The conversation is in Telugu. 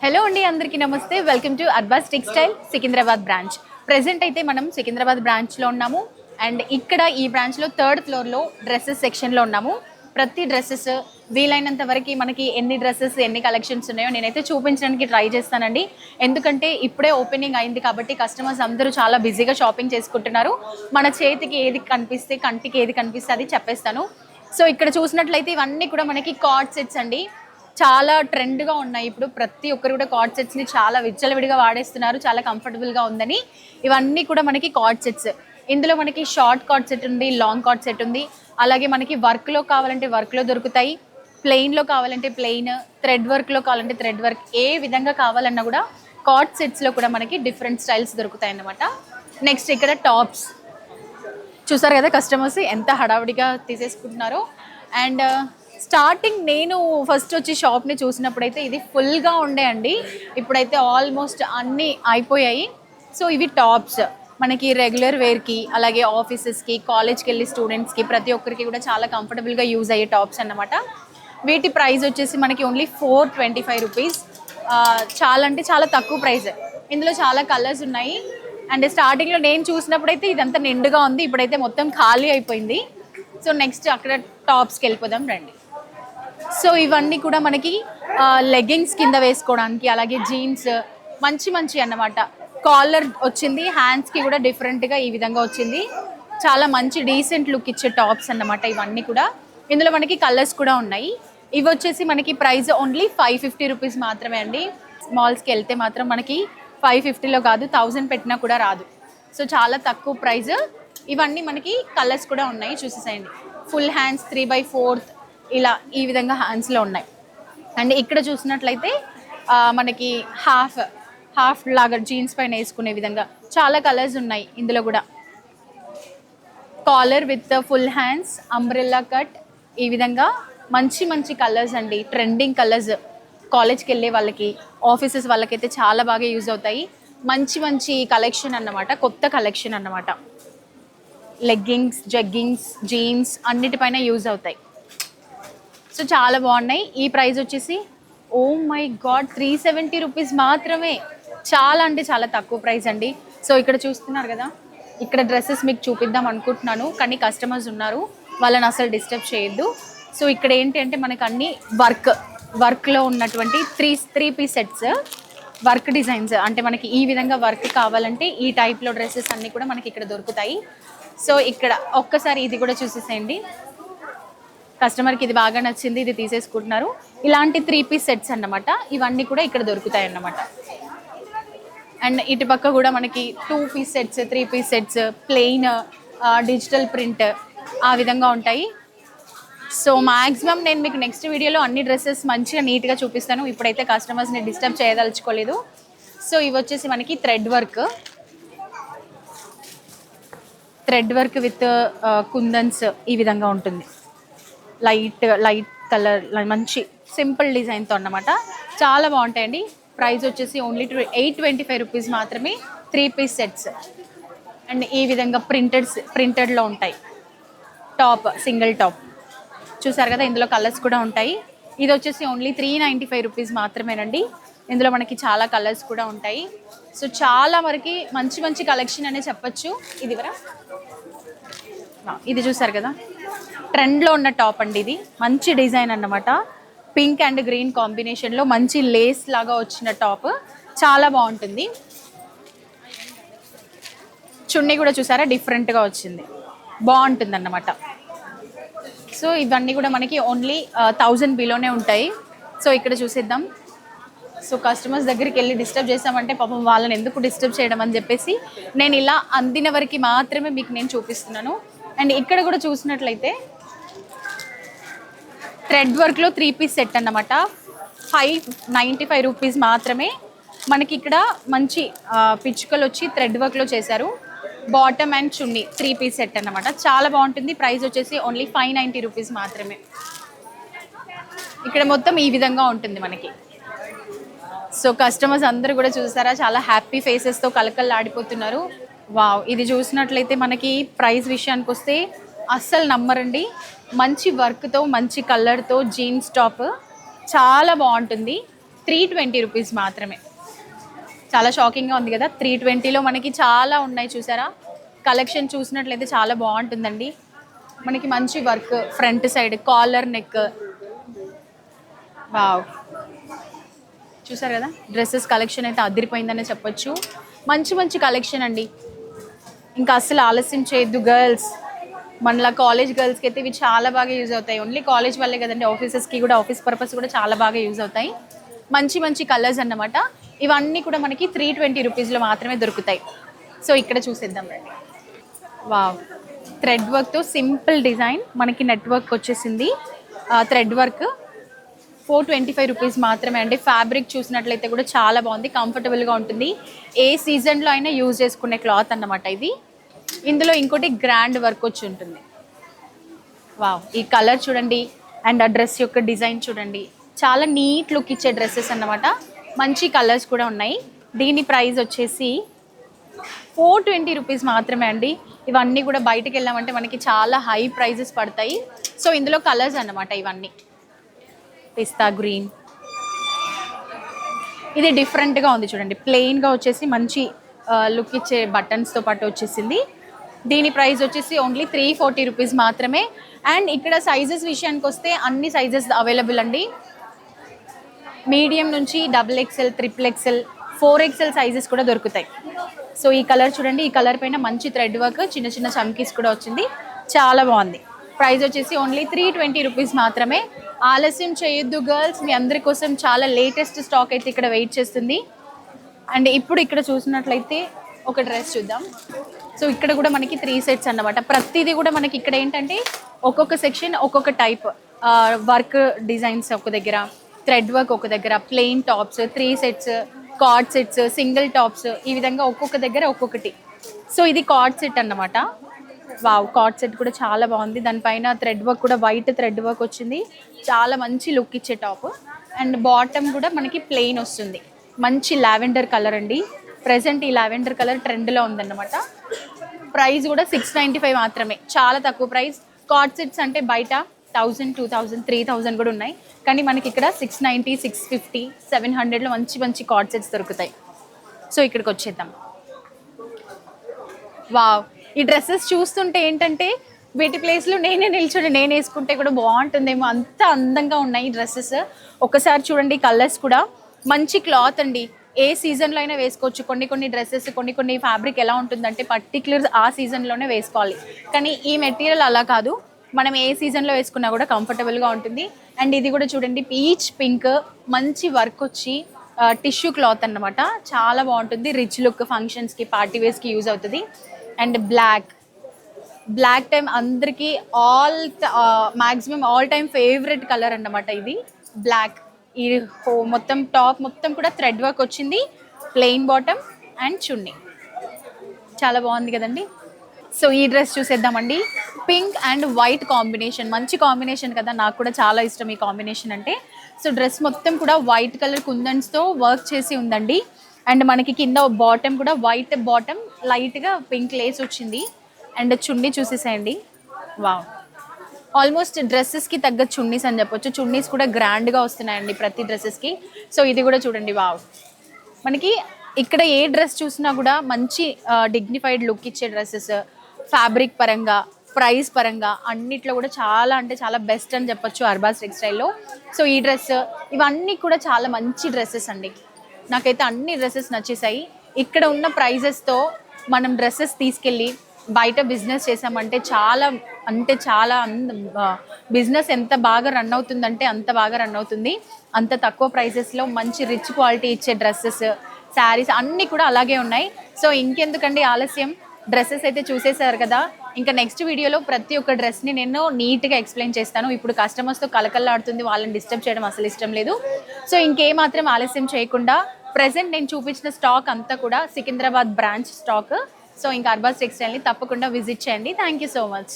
హలో అండి, అందరికీ నమస్తే. Welcome to Arbaz textile Secunderabad branch. Present అయితే మనం సికింద్రాబాద్ బ్రాంచ్లో ఉన్నాము. అండ్ ఇక్కడ ఈ బ్రాంచ్లో 3rd ఫ్లోర్లో డ్రెస్సెస్ సెక్షన్లో ఉన్నాము. ప్రతి డ్రెస్సెస్ వీలైనంత వరకు మనకి ఎన్ని డ్రెస్సెస్ ఎన్ని కలెక్షన్స్ ఉన్నాయో నేనైతే చూపించడానికి ట్రై చేస్తానండి. ఎందుకంటే ఇప్పుడే ఓపెనింగ్ అయింది కాబట్టి కస్టమర్స్ అందరూ చాలా బిజీగా షాపింగ్ చేసుకుంటున్నారు. మన చేతికి ఏది కనిపిస్తే కంటికి ఏది కనిపిస్తే అది చెప్పేస్తాను. సో ఇక్కడ చూసినట్లయితే ఇవన్నీ కూడా మనకి కార్డ్ సెట్స్ అండి. చాలా ట్రెండ్గా ఉన్నాయి. ఇప్పుడు ప్రతి ఒక్కరు కూడా కార్డ్ సెట్స్ని చాలా విచ్చలవిడిగా వాడేస్తున్నారు. చాలా కంఫర్టబుల్గా ఉందని ఇవన్నీ కూడా మనకి కార్డ్ సెట్స్. ఇందులో మనకి షార్ట్ కార్డ్ సెట్ ఉంది, లాంగ్ కార్డ్ సెట్ ఉంది. అలాగే మనకి వర్క్లో కావాలంటే వర్క్లో దొరుకుతాయి, ప్లెయిన్లో కావాలంటే ప్లెయిన్, థ్రెడ్ వర్క్లో కావాలంటే థ్రెడ్ వర్క్. ఏ విధంగా కావాలన్నా కూడా కార్డ్ సెట్స్లో కూడా మనకి డిఫరెంట్ స్టైల్స్ దొరుకుతాయి అన్నమాట. నెక్స్ట్ ఇక్కడ టాప్స్ చూసారు కదా, కస్టమర్స్ ఎంత హడావుడిగా తీసేసుకుంటున్నారో. అండ్ స్టార్టింగ్ నేను ఫస్ట్ వచ్చి షాప్ని చూసినప్పుడైతే ఇది ఫుల్గా ఉండే అండి. ఇప్పుడైతే ఆల్మోస్ట్ అన్నీ అయిపోయాయి. సో ఇవి టాప్స్ మనకి రెగ్యులర్ వేర్కి, అలాగే ఆఫీసెస్కి, కాలేజ్కి వెళ్ళి స్టూడెంట్స్కి ప్రతి ఒక్కరికి కూడా చాలా కంఫర్టబుల్గా యూజ్ అయ్యే టాప్స్ అన్నమాట. వీటి ప్రైస్ వచ్చేసి మనకి ఓన్లీ 425 రూపీస్. చాలా అంటే చాలా తక్కువ ప్రైస్. ఇందులో చాలా కలర్స్ ఉన్నాయి. అండ్ స్టార్టింగ్లో నేను చూసినప్పుడైతే ఇదంతా నిండుగా ఉంది, ఇప్పుడైతే మొత్తం ఖాళీ అయిపోయింది. సో నెక్స్ట్ అక్కడ టాప్స్కి వెళ్ళిపోదాం రండి. సో ఇవన్నీ కూడా మనకి లెగ్గింగ్స్ కింద వేసుకోవడానికి, అలాగే జీన్స్ మంచి మంచి అన్నమాట. కాలర్ వచ్చింది, హ్యాండ్స్కి కూడా డిఫరెంట్గా ఈ విధంగా వచ్చింది. చాలా మంచి డీసెంట్ లుక్ ఇచ్చే టాప్స్ అన్నమాట ఇవన్నీ కూడా. ఇందులో మనకి కలర్స్ కూడా ఉన్నాయి. ఇవి వచ్చేసి మనకి ప్రైస్ ఓన్లీ 550 రూపీస్ మాత్రమే అండి. మాల్స్కి వెళ్తే మాత్రం మనకి 550లో కాదు, 1000 పెట్టినా కూడా రాదు. సో చాలా తక్కువ ప్రైస్. ఇవన్నీ మనకి కలర్స్ కూడా ఉన్నాయి, చూసేసేయండి. ఫుల్ హ్యాండ్స్ 3/4 ఇలా ఈ విధంగా హ్యాండ్స్లో ఉన్నాయి. అండ్ ఇక్కడ చూసినట్లయితే మనకి హాఫ్ లాగా జీన్స్ పైన వేసుకునే విధంగా చాలా కలర్స్ ఉన్నాయి. ఇందులో కూడా collar with full hands, umbrella cut, ఈ విధంగా మంచి మంచి కలర్స్ అండి. Trending colours. కాలేజ్కి వెళ్ళే వాళ్ళకి, ఆఫీసెస్ వాళ్ళకైతే చాలా బాగా యూజ్ అవుతాయి. మంచి మంచి కలెక్షన్ అన్నమాట, కొత్త కలెక్షన్ అన్నమాట. లెగ్గింగ్స్, జగ్గింగ్స్, జీన్స్ అన్నిటిపైన యూజ్ అవుతాయి. సో చాలా బాగున్నాయి. ఈ ప్రైస్ వచ్చేసి ఓ మై గాడ్ 370 రూపీస్ మాత్రమే. చాలా అంటే చాలా తక్కువ ప్రైస్ అండి. సో ఇక్కడ చూస్తున్నారు కదా, ఇక్కడ డ్రెస్సెస్ మీకు చూపిద్దాం అనుకుంటున్నాను, కానీ కస్టమర్స్ ఉన్నారు, వాళ్ళని అసలు డిస్టర్బ్ చేయొద్దు. సో ఇక్కడ ఏంటి అంటే మనకు అన్ని వర్క్లో ఉన్నటువంటి three piece sets, work designs. అంటే మనకి ఈ విధంగా వర్క్ కావాలంటే ఈ టైప్లో డ్రెస్సెస్ అన్నీ కూడా మనకి ఇక్కడ దొరుకుతాయి. సో ఇక్కడ ఒక్కసారి ఇది కూడా చూసేసేయండి. కస్టమర్కి ఇది బాగా నచ్చింది, ఇది తీసేసుకుంటున్నారు. ఇలాంటి 3 పీస్ సెట్స్ అన్నమాట. ఇవన్నీ కూడా ఇక్కడ దొరుకుతాయి అన్నమాట. అండ్ ఇటు పక్క కూడా మనకి 2 piece sets, 3 piece sets, plain, digital print ఆ విధంగా ఉంటాయి. సో మ్యాక్సిమం నేను మీకు నెక్స్ట్ వీడియోలో అన్ని డ్రెస్సెస్ మంచిగా నీట్గా చూపిస్తాను. ఇప్పుడైతే కస్టమర్స్ని డిస్టర్బ్ చేయదలుచుకోలేదు. సో ఇవి వచ్చేసి మనకి థ్రెడ్ వర్క్ విత్ కుందన్స్ ఈ విధంగా ఉంటుంది. లైట్ కలర్, మంచి సింపుల్ డిజైన్తో అన్నమాట. చాలా బాగుంటాయండి. ప్రైస్ వచ్చేసి ఓన్లీ 825 రూపీస్ మాత్రమే. 3 పీస్ సెట్స్. అండ్ ఈ విధంగా ప్రింటెడ్లో ఉంటాయి. టాప్, సింగిల్ టాప్ చూసారు కదా, ఇందులో కలర్స్ కూడా ఉంటాయి. ఇది వచ్చేసి ఓన్లీ 395 రూపీస్ మాత్రమేనండి. ఇందులో మనకి చాలా కలర్స్ కూడా ఉంటాయి. సో చాలా వరకు మంచి మంచి కలెక్షన్ అనే చెప్పచ్చు. ఇది చూసారు కదా, ట్రెండ్లో ఉన్న టాప్ అండి. ఇది మంచి డిజైన్ అన్నమాట. పింక్ అండ్ గ్రీన్ కాంబినేషన్లో మంచి లేస్ లాగా వచ్చిన టాప్, చాలా బాగుంటుంది. చున్నీ కూడా చూసారా, డిఫరెంట్గా వచ్చింది, బాగుంటుంది అన్నమాట. సో ఇవన్నీ కూడా మనకి ఓన్లీ 1000 బిలోనే ఉంటాయి. సో ఇక్కడ చూసేద్దాం. సో కస్టమర్స్ దగ్గరికి వెళ్ళి డిస్టర్బ్ చేసామంటే పాపం వాళ్ళని ఎందుకు డిస్టర్బ్ చేయడం అని చెప్పేసి నేను ఇలా అందిన వరకు మాత్రమే మీకు నేను చూపిస్తున్నాను. అండ్ ఇక్కడ కూడా చూసినట్లయితే థ్రెడ్ వర్క్లో 3 పీస్ సెట్ అన్నమాట. 595 రూపీస్ మాత్రమే. మనకి ఇక్కడ మంచి పిచ్చుకలు వచ్చి థ్రెడ్ వర్క్లో చేశారు. Bottom and chunni 3 piece set అన్నమాట. చాలా బాగుంటుంది. ప్రైస్ వచ్చేసి ఓన్లీ 590 రూపీస్ మాత్రమే. ఇక్కడ మొత్తం ఈ విధంగా ఉంటుంది మనకి. సో కస్టమర్స్ అందరూ కూడా చూసారా, చాలా హ్యాపీ ఫేసెస్తో కలకల్లాడిపోతున్నారు. వావ్, ఇది చూసినట్లయితే మనకి ప్రైస్ విషయానికి వస్తే అస్సలు నమ్మరండి. మంచి వర్క్తో, మంచి కలర్తో జీన్స్ టాప్ చాలా బాగుంటుంది. 320 రూపీస్ మాత్రమే. చాలా షాకింగ్గా ఉంది కదా. 320లో మనకి చాలా ఉన్నాయి చూసారా. కలెక్షన్ చూసినట్లయితే చాలా బాగుంటుందండి. మనకి మంచి work, front side collar neck. Wow, చూసారు కదా. డ్రెస్సెస్ కలెక్షన్ అయితే అదిరిపోయిందనే చెప్పొచ్చు. మంచి మంచి కలెక్షన్ అండి. ఇంకా అస్సలు ఆలస్యం చేయొద్దు గర్ల్స్. మనలా కాలేజ్ గర్ల్స్కి అయితే ఇవి చాలా బాగా యూజ్ అవుతాయి. ఓన్లీ కాలేజ్ వల్లే కదండి, ఆఫీసెస్కి కూడా, ఆఫీస్ పర్పస్ కూడా చాలా బాగా యూజ్ అవుతాయి. మంచి మంచి కలర్స్ అన్నమాట. ఇవన్నీ కూడా మనకి 320 రూపీస్లో మాత్రమే దొరుకుతాయి. సో ఇక్కడ చూసేద్దాం రండి. వావ్, థ్రెడ్ వర్క్తో సింపుల్ డిజైన్, మనకి నెట్ వర్క్ వచ్చేసింది. థ్రెడ్ వర్క్ 425 రూపీస్ మాత్రమే అండి. ఫ్యాబ్రిక్ చూసినట్లయితే కూడా చాలా బాగుంది, కంఫర్టబుల్గా ఉంటుంది. ఏ సీజన్లో అయినా యూజ్ చేసుకునే క్లాత్ అన్నమాట ఇది. ఇందులో ఇంకోటి గ్రాండ్ వర్క్ వచ్చి ఉంటుంది. వావ్, ఈ కలర్ చూడండి అండ్ ఆ డ్రెస్ యొక్క డిజైన్ చూడండి. చాలా నీట్ లుక్ ఇచ్చే డ్రెస్సెస్ అన్నమాట. మంచి కలర్స్ కూడా ఉన్నాయి. దీని ప్రైస్ వచ్చేసి 420 రూపీస్ మాత్రమే అండి. ఇవన్నీ కూడా బయటకు వెళ్ళామంటే మనకి చాలా హై ప్రైజెస్ పడతాయి. సో ఇందులో కలర్స్ అన్నమాట ఇవన్నీ. పిస్తా గ్రీన్, ఇది డిఫరెంట్గా ఉంది చూడండి. ప్లెయిన్గా వచ్చేసి మంచి లుక్ ఇచ్చే బటన్స్తో పాటు వచ్చేసింది. దీని ప్రైస్ వచ్చేసి ఓన్లీ 340 రూపీస్ మాత్రమే. అండ్ ఇక్కడ సైజెస్ విషయానికి వస్తే అన్ని సైజెస్ అవైలబుల్ అండి. మీడియం నుంచి XXL, XXL, 4XL సైజెస్ కూడా దొరుకుతాయి. సో ఈ కలర్ చూడండి. ఈ కలర్ పైన మంచి థ్రెడ్ వర్క్, చిన్న చిన్న చమ్కీస్ కూడా వచ్చింది. చాలా బాగుంది. ప్రైస్ వచ్చేసి ఓన్లీ 320 రూపీస్ మాత్రమే. ఆలస్యం చేయొద్దు గర్ల్స్, మీ అందరి కోసం చాలా లేటెస్ట్ స్టాక్ అయితే ఇక్కడ వెయిట్ చేస్తుంది. అండ్ ఇప్పుడు ఇక్కడ చూసినట్లయితే ఒక డ్రెస్ చూద్దాం. సో ఇక్కడ కూడా మనకి 3 సెట్స్ అన్నమాట. ప్రతిదీ కూడా మనకి ఇక్కడ ఏంటంటే ఒక్కొక్క సెక్షన్ ఒక్కొక్క టైప్ వర్క్ డిజైన్స్ ఒక దగ్గర, థ్రెడ్ వర్క్ ఒక దగ్గర, plain tops 3 sets, card sets, single tops, ఈ విధంగా ఒక్కొక్క దగ్గర ఒక్కొక్కటి. సో ఇది కార్డ్ సెట్ అన్నమాట. వావ్, కార్డ్ సెట్ కూడా చాలా బాగుంది. దానిపైన థ్రెడ్ వర్క్ కూడా వైట్ థ్రెడ్ వర్క్ వచ్చింది. చాలా మంచి లుక్ ఇచ్చే టాప్. అండ్ బాటమ్ కూడా మనకి ప్లెయిన్ వస్తుంది. మంచి లావెండర్ కలర్ అండి. ప్రెసెంట్ ఈ లావెండర్ కలర్ ట్రెండ్లో ఉందన్నమాట. ప్రైస్ కూడా 695 మాత్రమే, చాలా తక్కువ ప్రైస్. కార్డ్ సెట్స్ అంటే బయట 1000, 2000, 3000 కూడా ఉన్నాయి. కానీ మనకి ఇక్కడ 690, 650, 700లో మంచి మంచి కార్డ్ సెట్స్ దొరుకుతాయి. సో ఇక్కడికి వచ్చేద్దాం. వావ్, ఈ డ్రెస్సెస్ చూస్తుంటే ఏంటంటే వీటి ప్లేస్లో నేనే నిల్చొని నేను వేసుకుంటే కూడా బాగుంటుందేమో, అంత అందంగా ఉన్నాయి ఈ డ్రెస్సెస్. ఒకసారి చూడండి, కలర్స్ కూడా మంచి క్లాత్ అండి. ఏ సీజన్లో అయినా వేసుకోవచ్చు. కొన్ని డ్రెస్సెస్, కొన్ని ఫ్యాబ్రిక్ ఎలా ఉంటుందంటే పర్టిక్యులర్ ఆ సీజన్లోనే వేసుకోవాలి. కానీ ఈ మెటీరియల్ అలా కాదు, మనం ఏ సీజన్లో వేసుకున్నా కూడా కంఫర్టబుల్గా ఉంటుంది. అండ్ ఇది కూడా చూడండి, పీచ్ పింక్, మంచి వర్క్ వచ్చి టిష్యూ క్లాత్ అన్నమాట. చాలా బాగుంటుంది. రిచ్ లుక్, ఫంక్షన్స్కి, పార్టీ వేర్స్కి యూజ్ అవుతుంది. అండ్ బ్లాక్ టైం అందరికీ maximum all time favourite colour అన్నమాట ఇది బ్లాక్. ఈ మొత్తం టాప్ మొత్తం కూడా థ్రెడ్ వర్క్ వచ్చింది. Plain bottom and chunni. చాలా బాగుంది కదండి. సో ఈ డ్రెస్ చూసేద్దామండి. పింక్ అండ్ వైట్ కాంబినేషన్, మంచి కాంబినేషన్ కదా, నాకు కూడా చాలా ఇష్టం ఈ కాంబినేషన్ అంటే. సో డ్రెస్ మొత్తం కూడా వైట్ కలర్ కుందన్స్తో వర్క్ చేసి ఉందండి. అండ్ మనకి కింద బాటమ్ కూడా వైట్ బాటమ్, లైట్గా పింక్ లేస్ వచ్చింది. అండ్ చున్నీ చూసేసేయండి. వావ్, ఆల్మోస్ట్ డ్రెస్సెస్కి తగ్గ చున్నీస్ అని చెప్పొచ్చు. చున్నీస్ కూడా గ్రాండ్గా వస్తున్నాయండి ప్రతి డ్రెస్సెస్కి. సో ఇది కూడా చూడండి. వావ్, మనకి ఇక్కడ ఏ డ్రెస్ చూసినా కూడా మంచి డిగ్నిఫైడ్ లుక్ ఇచ్చే డ్రెస్సెస్, ఫ్యాబ్రిక్ పరంగా, ప్రైస్ పరంగా అన్నిట్లో కూడా చాలా అంటే చాలా బెస్ట్ అని చెప్పొచ్చు అర్బాస్ టెక్స్టైల్లో. సో ఈ డ్రెస్, ఇవన్నీ కూడా చాలా మంచి డ్రెస్సెస్ అండి. నాకైతే అన్ని డ్రెస్సెస్ నచ్చేసాయి. ఇక్కడ ఉన్న ప్రైజెస్తో మనం డ్రెస్సెస్ తీసుకెళ్ళి బయట బిజినెస్ చేసామంటే చాలా అంటే చాలా బిజినెస్ ఎంత బాగా రన్ అవుతుందంటే అంత బాగా రన్ అవుతుంది. అంత తక్కువ ప్రైసెస్లో మంచి రిచ్ క్వాలిటీ ఇచ్చే డ్రెస్సెస్, శారీస్ అన్నీ కూడా అలాగే ఉన్నాయి. సో ఇంకెందుకండి ఆలస్యం, డ్రెస్సెస్ అయితే చూసేసారు కదా. ఇంకా నెక్స్ట్ వీడియోలో ప్రతి ఒక్క డ్రెస్ని నేను నీట్గా ఎక్స్ప్లెయిన్ చేస్తాను. ఇప్పుడు కస్టమర్స్తో కలకల్లాడుతుంది, వాళ్ళని డిస్టర్బ్ చేయడం అసలు ఇష్టం లేదు. సో ఇంకేమాత్రం ఆలస్యం చేయకుండా ప్రెసెంట్ నేను చూపించిన స్టాక్ అంతా కూడా సికింద్రాబాద్ బ్రాంచ్ స్టాక్. సో ఇంకా అర్బాస్ టెక్స్టైల్ని తప్పకుండా విజిట్ చేయండి. Thank you so much.